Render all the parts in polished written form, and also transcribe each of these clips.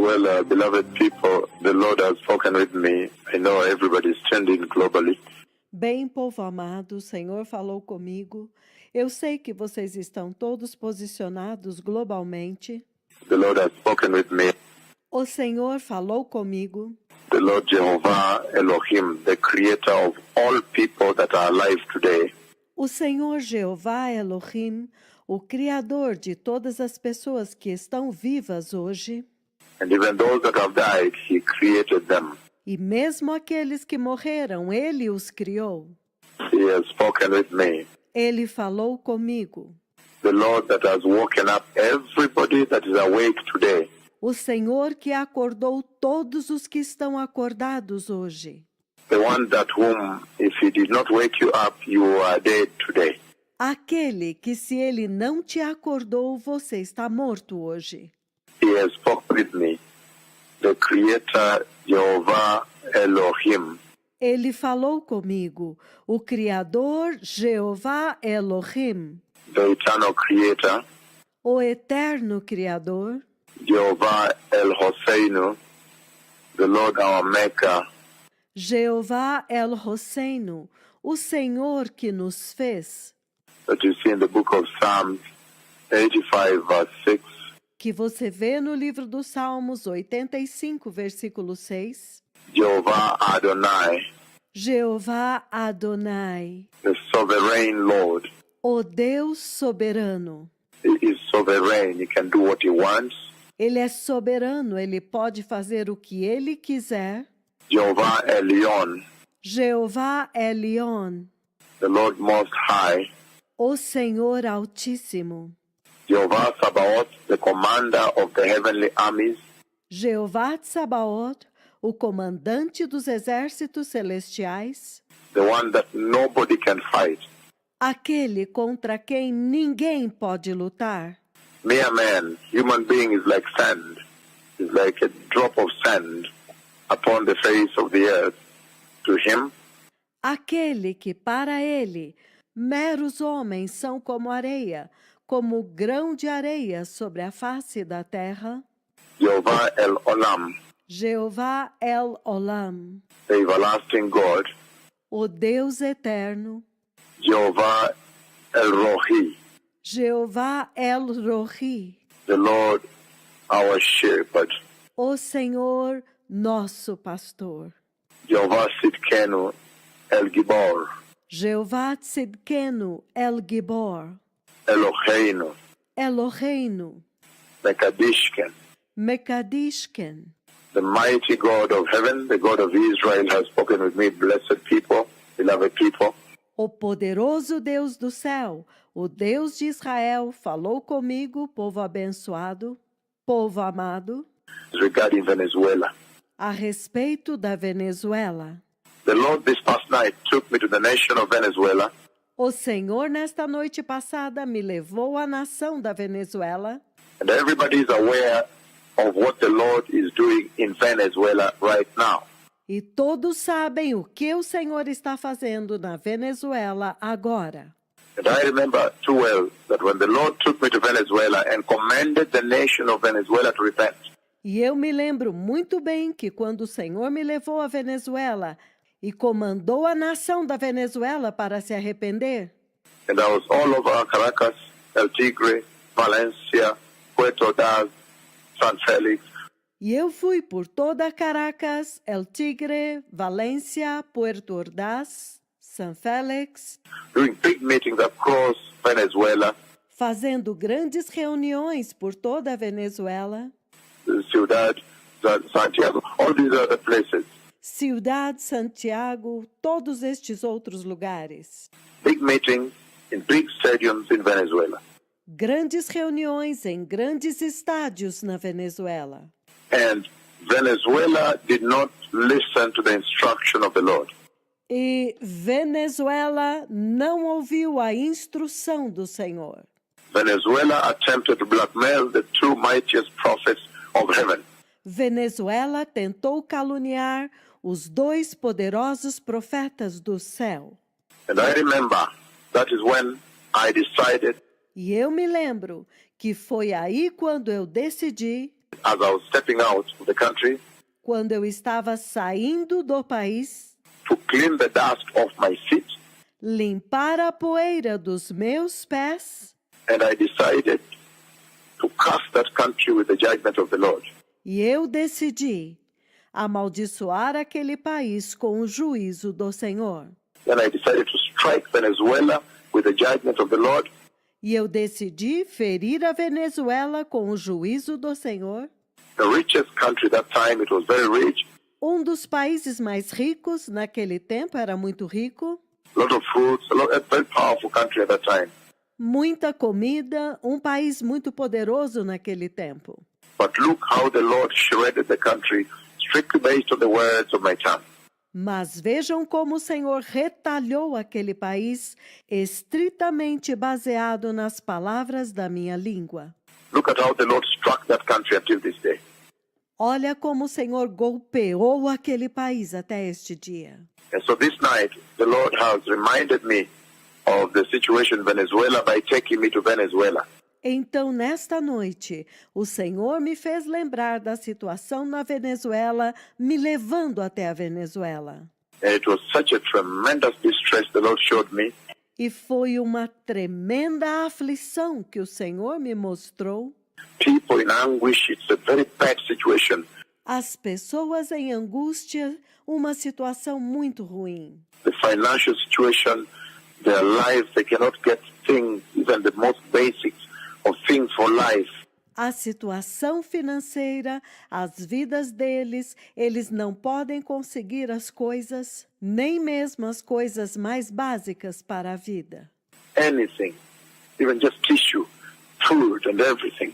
Venezuela, beloved people, the Lord has spoken with me. I know everybody is trending globally. Bem, povo amado, o Senhor falou comigo. Eu sei que vocês estão todos posicionados globalmente. The Lord has spoken with me. O Senhor falou comigo. The Lord Jehovah Elohim, the creator of all people that are alive today. O Senhor Jeová Elohim, o Criador de todas as pessoas que estão vivas hoje. And even those that have died, He created them. E mesmo aqueles que morreram, Ele os criou. He has spoken with me. Ele falou comigo. The Lord that has woken up everybody that is awake today. O Senhor que acordou todos os que estão acordados hoje. The one that whom, if He did not wake you up, you are dead today. Aquele que se Ele não te acordou, você está morto hoje. He has spoken with me. The Creator Jehovah Elohim. Ele falou comigo, o Criador Jeová Elohim, The eternal Creator, o eterno Criador, Jehovah El Hosseinu, the Lord our Maker, Jeová El Hosseinu, o Senhor que nos fez, that you see in the book of Psalms 85, verse 6. que você vê no livro dos Salmos 85, versículo 6. Jehovah Adonai, Jeová Adonai, the sovereign Lord. o Deus soberano. He is sovereign. He can do what He wants. Ele é soberano, ele pode fazer o que ele quiser. Jehovah Elion, Jeová Elion, the Lord Most High. o Senhor Altíssimo. Jehovah Sabaoth, the commander of the heavenly armies. Jeová Tsabaoth, o comandante dos exércitos celestiais. The one that nobody can fight. Aquele contra quem ninguém pode lutar. Mere man, human being is like sand. Is like a drop of sand upon the face of the earth. To Him, Aquele que para ele, meros homens são como areia, como grão de areia sobre a face da terra. Jehovah El Olam, Jeová El Olam, the everlasting God. o Deus eterno. Jehovah El Rohi, Jeová El Rohi, the Lord our shepherd. o Senhor nosso pastor. Jehovah Sidkenu El Gibor, Jeová Tzidkenu El Gibor, Eloheinu, Eloheinu, Mekadishken, Mekadishken. the mighty God of heaven, the God of Israel has spoken with me, blessed people, beloved people. O poderoso Deus do céu, o Deus de Israel, falou comigo, povo abençoado, povo amado, Regarding Venezuela. a respeito da Venezuela. The Lord this past night took me to the nation of Venezuela. O Senhor, nesta noite passada, me levou à nação da Venezuela. And everybody is aware of what the Lord is doing in Venezuela right now. E todos sabem o que o Senhor está fazendo na Venezuela agora. And I remember too well that when the Lord took me to Venezuela and commanded the nation of Venezuela to repent, E eu me lembro muito bem que quando o Senhor me levou à Venezuela e comandou a nação da Venezuela para se arrepender, and I was all over Caracas, El Tigre, Valencia, Puerto Ordaz, San Felix, e eu fui por toda Caracas, El Tigre, Valência, Puerto Ordaz, San Félix, doing big meetings across Venezuela, fazendo grandes reuniões por toda a Venezuela, Ciudad, Santiago, all these other places. Ciudad, Santiago, todos estes outros lugares. Big meetings in big stadiums in Venezuela. Grandes reuniões em grandes estádios na Venezuela. And Venezuela did not listen to the instruction of the Lord. E Venezuela não ouviu a instrução do Senhor. Venezuela attempted to blackmail the two mightiest prophets of heaven. Venezuela tentou caluniar os dois poderosos profetas do céu. And I remember that is when I decided E eu me lembro que foi aí quando eu decidi, as I was stepping out of the country quando eu estava saindo do país, to clean the dust off my feet, limpar a poeira dos meus pés, and I decided to curse that country with the judgment of the Lord. e eu decidi amaldiçoar aquele país com o juízo do Senhor. Then I decided to strike Venezuela with the judgment of the Lord. E eu decidi ferir a Venezuela com o juízo do Senhor. The richest country that time, it was very rich. Dos países mais ricos naquele tempo, era muito rico. A lot of fruits, a very powerful country at that time. Muita comida, país muito poderoso naquele tempo. But look how the Lord shredded the country strictly based on the words of my tongue. Mas vejam como o Senhor retalhou aquele país estritamente baseado nas palavras da minha língua. Look at how the Lord struck that country until this day. Olha como o Senhor golpeou aquele país até este dia. And so this night, the Lord has reminded me of the situation in Venezuela by taking me to Venezuela. Então, nesta noite, o Senhor me fez lembrar da situação na Venezuela, me levando até a Venezuela. And it was such a tremendous distress the Lord showed me. E foi uma tremenda aflição que o Senhor me mostrou. People in anguish, it's a very bad situation. As pessoas em angústia, uma situação muito ruim. The financial situation, their lives, they cannot get things, even the most basics of things for life. A situação financeira, as vidas deles, eles não podem conseguir as coisas, nem mesmo as coisas mais básicas para a vida. Anything, even just tissue, food and everything.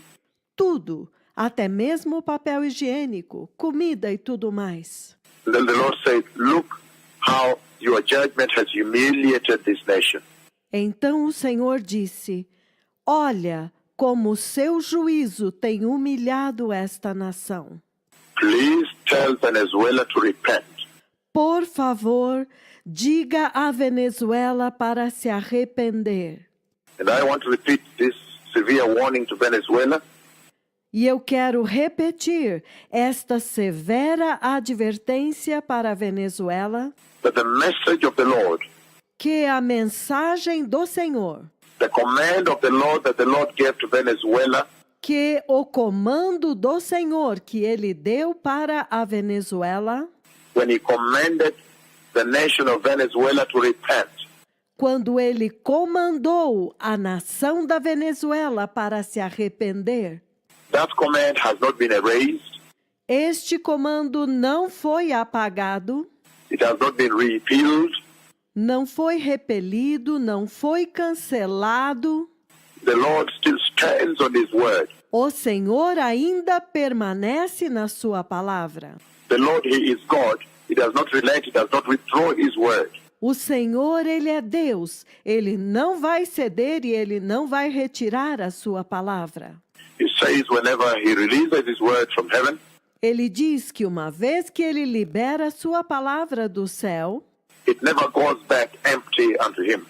Tudo, até mesmo o papel higiênico, comida e tudo mais. And then the Lord said, look how your judgment has humiliated this nation. Então o Senhor disse, olha como o seu juízo tem humilhado esta nação. Please tell Venezuela to repent. Por favor, diga à Venezuela para se arrepender. And I want to repeat this severe warning to Venezuela. E eu quero repetir esta severa advertência para a Venezuela, That the message of the Lord, que a mensagem do Senhor, the command of the Lord that the Lord gave to Venezuela, que o comando do Senhor que ele deu para a Venezuela, when he commanded the nation of Venezuela to repent, quando ele comandou a nação da Venezuela para se arrepender, that command has not been erased. este comando não foi apagado, It has not been repealed. não foi repelido, não foi cancelado. The Lord still stands on his word. O Senhor ainda permanece na sua palavra. The Lord, he is God. He does not relent. He does not withdraw his word. O Senhor, ele é Deus. Ele não vai ceder e ele não vai retirar a sua palavra. He says whenever he releases his word from heaven, Ele diz que uma vez que ele libera a sua palavra do céu, it never goes back empty unto him.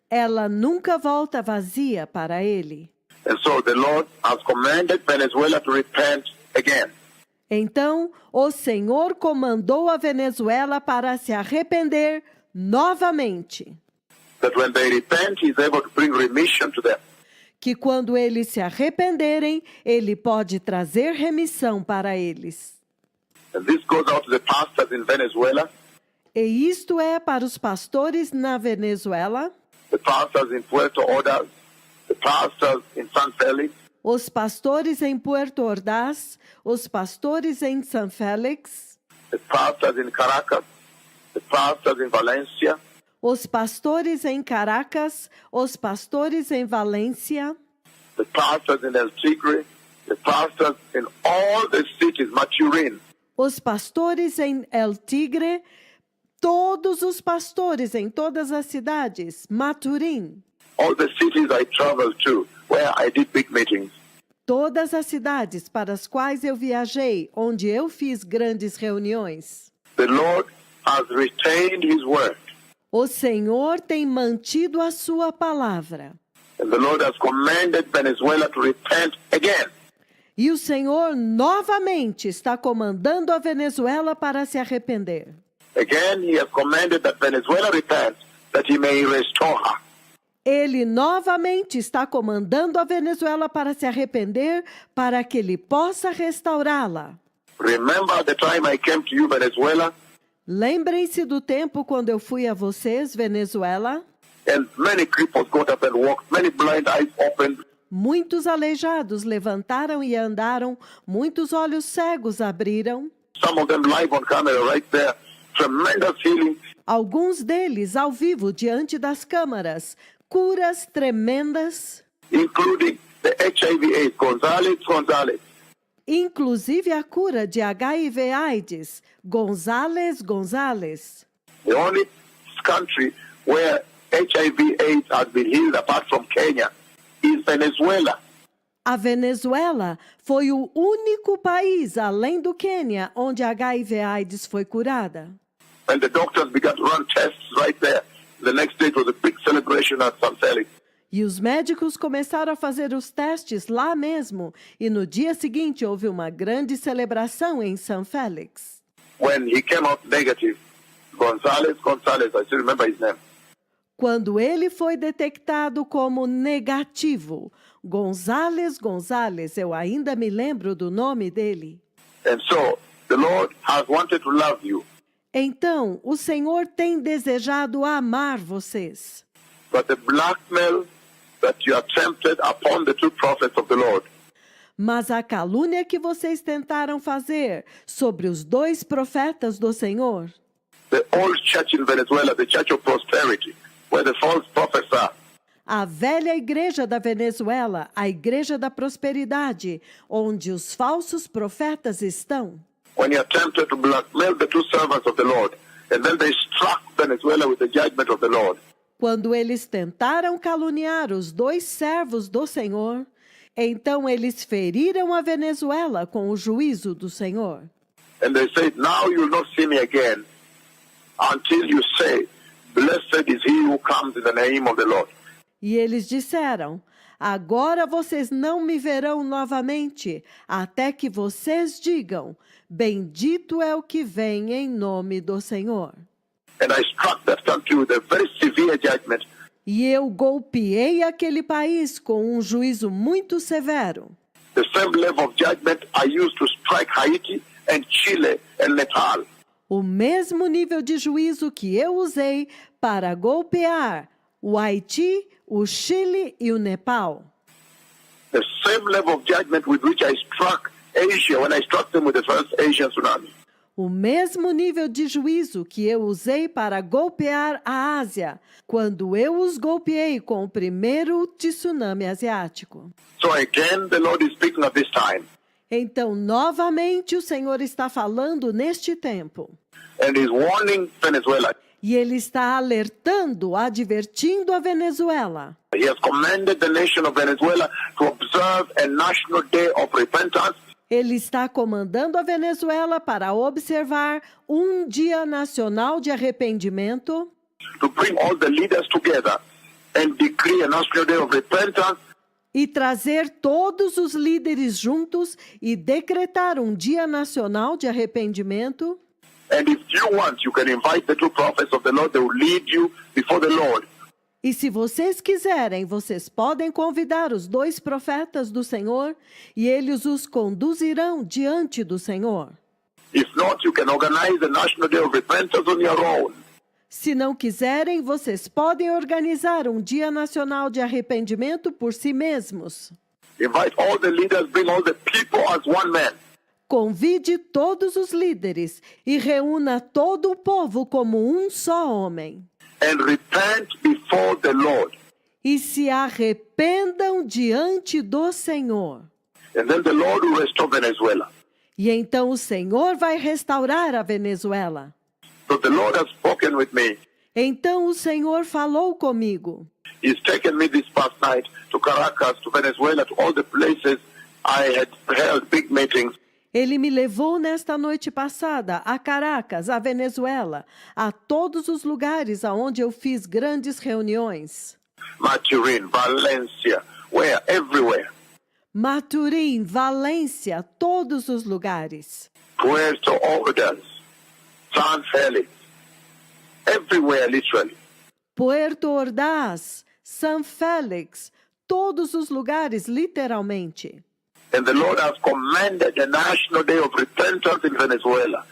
ela nunca volta vazia para ele. And so the Lord has commanded Venezuela to repent again. Então, o Senhor comandou a Venezuela para se arrepender novamente. That when they repent, he is able to bring remission to them. Que quando eles se arrependerem, ele pode trazer remissão para eles. And this goes out to the pastors in Venezuela, E isto é para os pastores na Venezuela, the pastors in Puerto Ordaz, the pastors in San Felix, os pastores em Puerto Ordaz, os pastores em San Félix, the pastors in Caracas, the pastors in Valencia, os pastores em Caracas, os pastores em Valência, the pastors in El Tigre, the pastors in all the cities, Maturin, os pastores em El Tigre, todos os pastores em todas as cidades, Maturim, all the cities I traveled to, where I did big meetings. todas as cidades para as quais eu viajei, onde eu fiz grandes reuniões. The Lord has retained his word. O Senhor tem mantido a sua palavra. And the Lord has commanded Venezuela to repent again. E o Senhor novamente está comandando a Venezuela para se arrepender. Again, he has commanded that Venezuela repent, that he may restore her. Ele novamente está comandando a Venezuela para se arrepender, para que ele possa restaurá-la. Remember the time I came to you, Venezuela, Lembrem-se do tempo quando eu fui a vocês, Venezuela. and many cripples got up and walked, many blind eyes opened. Muitos aleijados levantaram e andaram, muitos olhos cegos abriram. Some of them live on camera right there. Tremendous healing. Alguns deles ao vivo diante das câmaras. Curas tremendas, Including the HIV/AIDS, Gonzalez. inclusive a cura de HIV/AIDS. Gonzalez. The only country where HIV/AIDS has been healed apart from Kenya is Venezuela. A Venezuela foi o único país, além do Quênia, onde a HIV/AIDS foi curada. And the doctors began to run tests right there. The next day it was a big celebration at San Felix. E os médicos começaram a fazer os testes lá mesmo. E no dia seguinte houve uma grande celebração em São Félix. When he came out negative, Gonzalez, I still remember his name. Quando ele foi detectado como negativo, Gonzalez, eu ainda me lembro do nome dele. And so the Lord has wanted to love you, Então, o Senhor tem desejado amar vocês. but the blackmail that you attempted upon the two prophets of the Lord, Mas a calúnia que vocês tentaram fazer sobre os dois profetas do Senhor, the old church in Venezuela, the church of prosperity, where the false prophets are, a velha igreja da Venezuela, a igreja da prosperidade, onde os falsos profetas estão, when he attempted to blackmail the two servants of the Lord, and then they struck Venezuela with the judgment of the Lord. quando eles tentaram caluniar os dois servos do Senhor, então eles feriram a Venezuela com o juízo do Senhor. And they said, now you will not see me again until you say, blessed is he who comes in the name of the Lord. E eles disseram, agora vocês não me verão novamente, até que vocês digam, bendito é o que vem em nome do Senhor. And I struck that country with a very severe judgment. E eu golpeei aquele país com um juízo muito severo. The same level of judgment I used to strike Haiti and Chile and Nepal. O mesmo nível de juízo que eu usei para golpear o Haiti, o Chile e o Nepal. The same level of judgment with which I struck Asia when I struck them with the first Asian tsunami. O mesmo nível de juízo que eu usei para golpear a Ásia, quando eu os golpeei com o primeiro tsunami asiático. So again, the Lord is speaking at this time. Então, novamente, o Senhor está falando neste tempo. And is warning Venezuela. E Ele está alertando, advertindo a Venezuela. He has commanded the nation of Venezuela to observe a national day of repentance. Ele está comandando a Venezuela para observar um dia nacional de arrependimento, To bring all the leaders together and decree a national day of repentance e trazer todos os líderes juntos e decretar um dia nacional de arrependimento. And if you want, you can invite the two prophets of the Lord. They will lead you before the Lord. E se vocês quiserem, vocês podem convidar os dois profetas do Senhor e eles os conduzirão diante do Senhor. If not, you can organize a national day of repentance on your own. Se não quiserem, vocês podem organizar um dia nacional de arrependimento por si mesmos. Invite all the leaders, bring all the people as one man. Convide todos os líderes e reúna todo o povo como um só homem. And repent before the Lord. E se arrependam diante do Senhor. And then the Lord will restore Venezuela. E então o Senhor vai restaurar a Venezuela. So the Lord has spoken with me. Então o Senhor falou comigo. He's taken me this past night to Caracas, to Venezuela, to all the places I had held big meetings. Ele me levou nesta noite passada a Caracas, a Venezuela, a todos os lugares aonde eu fiz grandes reuniões. Maturin, Valencia, where? Everywhere. Maturim, Valência, todos os lugares. Puerto Ordaz, San Felix, everywhere literally. Puerto Ordaz, São Félix, todos os lugares, literalmente. And the Lord has commanded a national day of repentance in Venezuela.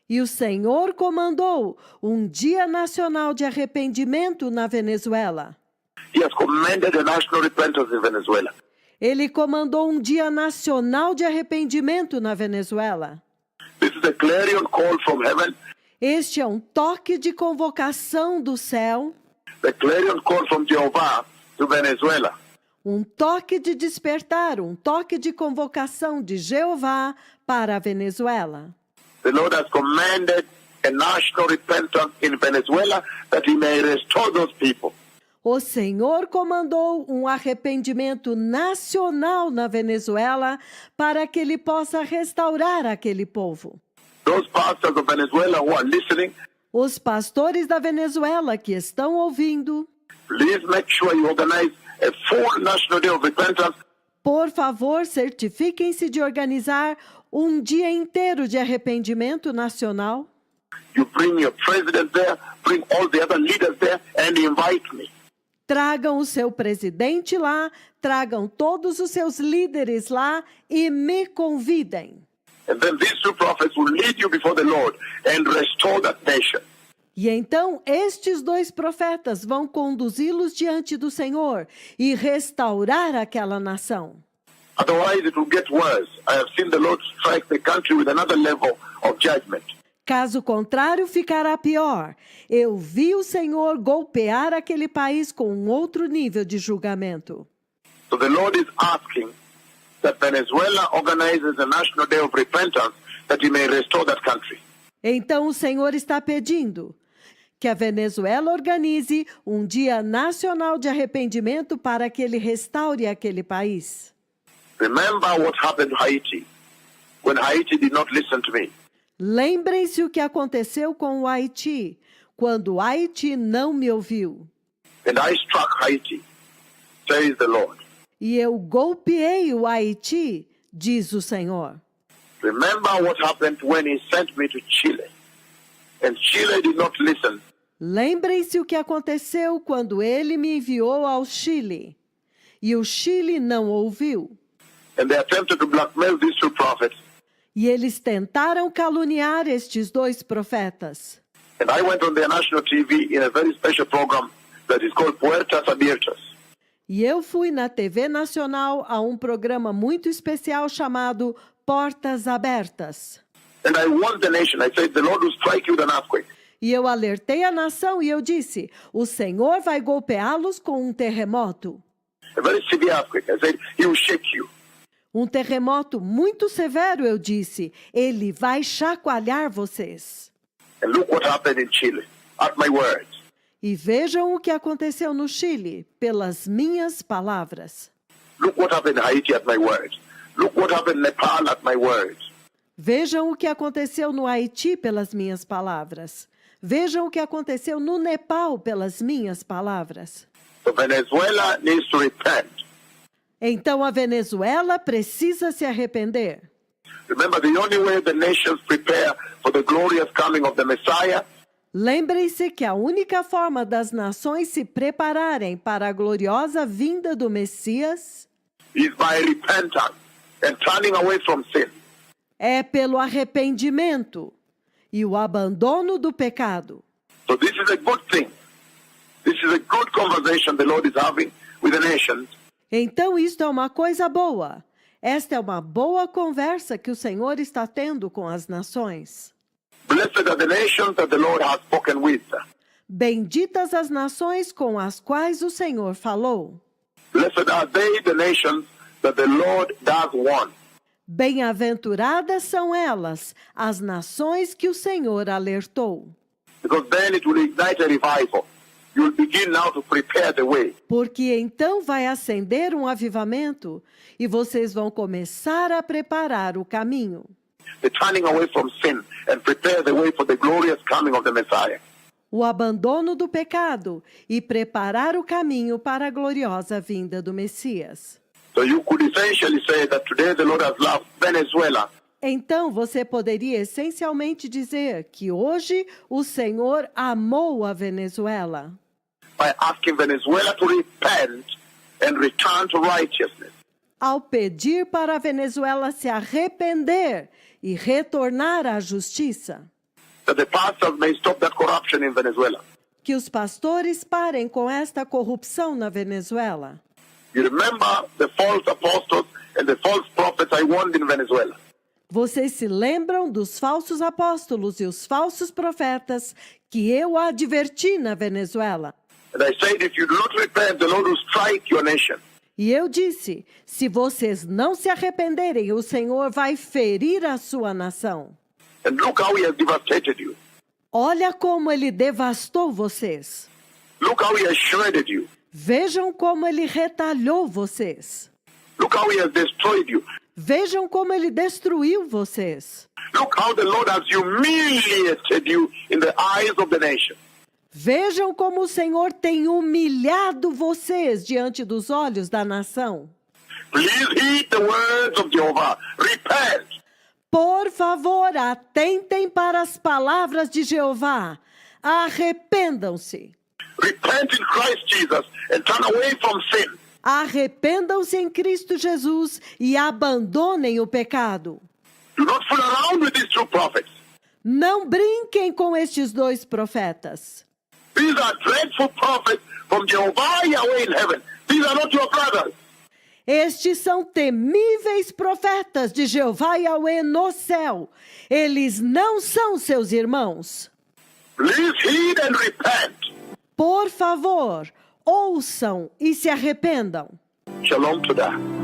E o Senhor comandou um dia nacional de arrependimento na Venezuela. He has commanded a national repentance in Venezuela. Ele comandou um dia nacional de arrependimento na Venezuela. This is a clarion call from heaven, Este é um toque de convocação do céu, the clarion call from Jehovah to Venezuela. um toque de despertar, um toque de convocação de Jeová para a Venezuela. The Lord has commanded a national repentance in Venezuela that he may restore those people. O Senhor comandou um arrependimento nacional na Venezuela para que ele possa restaurar aquele povo. Those pastors of Venezuela who are listening, Os pastores da Venezuela que estão ouvindo, please make sure you organize a full national day of repentance. por favor, certifiquem-se de organizar um dia inteiro de arrependimento nacional. You bring your president there, bring all the other leaders there, and invite me. Tragam o seu presidente lá, tragam todos os seus líderes lá e me convidem. And then these two prophets will lead you before the Lord and restore that nation. E então estes dois profetas vão conduzi-los diante do Senhor e restaurar aquela nação. Otherwise, it will get worse. I have seen the Lord strike the country with another level of judgment. Caso contrário, ficará pior. Eu vi o Senhor golpear aquele país com um outro nível de julgamento. So the Lord is asking that Venezuela organizes a national day of repentance that he may restore that country. Então o Senhor está pedindo que a Venezuela organize um dia nacional de arrependimento para que ele restaure aquele país. Remember what happened to Haiti when Haiti did not listen to me. Lembrem-se o que aconteceu com o Haiti, quando o Haiti não me ouviu. And I struck Haiti, says the Lord. E eu golpeei o Haiti, diz o Senhor. Remember what happened when he sent me to Chile. And Chile did not listen. Lembrem-se o que aconteceu quando ele me enviou ao Chile. E o Chile não ouviu. And they attempted to blackmail these two prophets. E eles tentaram caluniar estes dois profetas. And I went on their national TV in a very special program that is called Puertas Abiertas. E eu fui na TV Nacional a um programa muito especial chamado Portas Abertas. And I warned the nation. I said, the Lord will strike you with an earthquake. E eu alertei a nação e eu disse, o Senhor vai golpeá-los com um terremoto. A very severe earthquake. I said, he will shake you. Um terremoto muito severo, eu disse, ele vai chacoalhar vocês. And look what happened in Chile, at my words. E vejam o que aconteceu no Chile, pelas minhas palavras. Look what happened in Haiti at my words. Look what happened in Nepal at my words. Vejam o que aconteceu no Haiti pelas minhas palavras. Vejam o que aconteceu no Nepal pelas minhas palavras. So Venezuela needs to repent. Então a Venezuela precisa se arrepender. Remember, the only way the nations prepare for the glorious coming of the Messiah Lembrem-se que a única forma das nações se prepararem para a gloriosa vinda do Messias is by repentance and turning away from sin. é pelo arrependimento e o abandono do pecado. So this is a good thing. This is a good conversation the Lord is having with the nations. Então isto é uma coisa boa. Esta é uma boa conversa que o Senhor está tendo com as nações. Blessed are the nations that the Lord has spoken with. Benditas as nações com as quais o Senhor falou. Blessed are they, the nations that the Lord does want. Bem-aventuradas são elas, as nações que o Senhor alertou. Because then it will ignite a revival. You will begin now to prepare the way. Porque então vai acender um avivamento e vocês vão começar a preparar o caminho. The turning away from sin and prepare the way for the glorious coming of the Messiah. O abandono do pecado e preparar o caminho para a gloriosa vinda do Messias. So you could essentially say that today the Lord has loved Venezuela. Então você poderia essencialmente dizer que hoje o Senhor amou a Venezuela By asking Venezuela to repent and return to righteousness. ao pedir para a Venezuela se arrepender e retornar à justiça. That the pastors may stop that corruption in Venezuela. Que os pastores parem com esta corrupção na Venezuela. You remember the false apostles and the false prophets I warned in Venezuela. Vocês se lembram dos falsos apóstolos e os falsos profetas que eu adverti na Venezuela? And I said, if you do not repent, the Lord will strike your nation. E eu disse, se vocês não se arrependerem, o Senhor vai ferir a sua nação. And look how he has devastated you. Olha como ele devastou vocês. Look how he has shredded you. Vejam como ele retalhou vocês. Look how he has destroyed you. Vejam como ele destruiu vocês. Look how the Lord has humiliated you in the eyes of the nation. Vejam como o Senhor tem humilhado vocês diante dos olhos da nação. Please heed the words of Jehovah. Repent. Por favor, atentem para as palavras de Jeová. Arrependam-se. Repent in Christ Jesus and turn away from sin. Arrependam-se em Cristo Jesus e abandonem o pecado. Do not fool around with these two prophets. Não brinquem com estes dois profetas. These are dreadful prophets from Jehovah Yahweh in heaven. These are not your brothers. Estes são temíveis profetas de Jeová Yahweh no céu. Eles não são seus irmãos. Please heed and repent. Por favor, ouçam e se arrependam. Shalom to that.